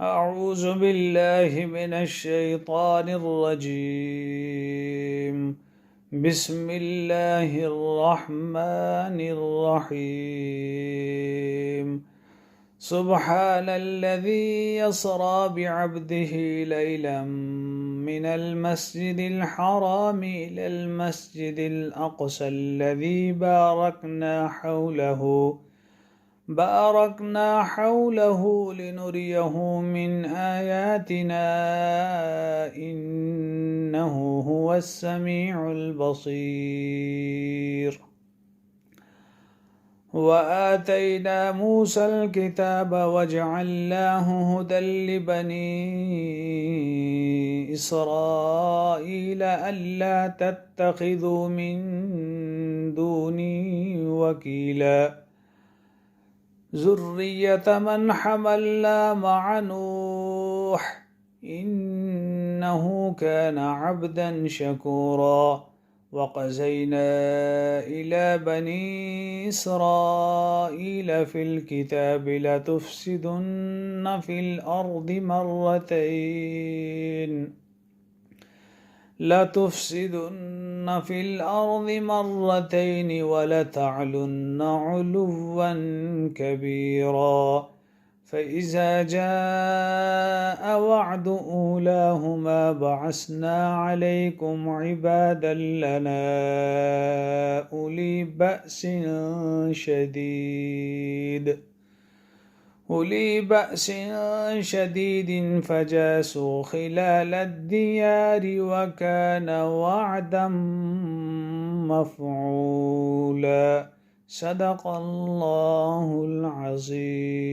أعوذ بالله من الشيطان الرجيم. بسم الله الرحمن الرحيم. سبحان الذي يسرى بعبده ليلا من المسجد الحرام إلى المسجد الأقصى الذي باركنا حوله لنريه من آياتنا إنه هو السميع البصير. وآتينا موسى الكتاب وجعلناه هدى لبني إسرائيل ألا تتخذوا من دوني وكيلا ذرية من حملنا مع نوح إنه كان عبدا شكورا. وقزينا إلى بني إسرائيل في الكتاب لتفسدن في الأرض مرتين ولتعلن علوا كبيرا. فإذا جاء وعد أولاهما بعثنا عليكم عبادا لنا أولي بأس شديد فجاسوا خلال الديار وكان وعدا مفعولا. صدق الله العظيم.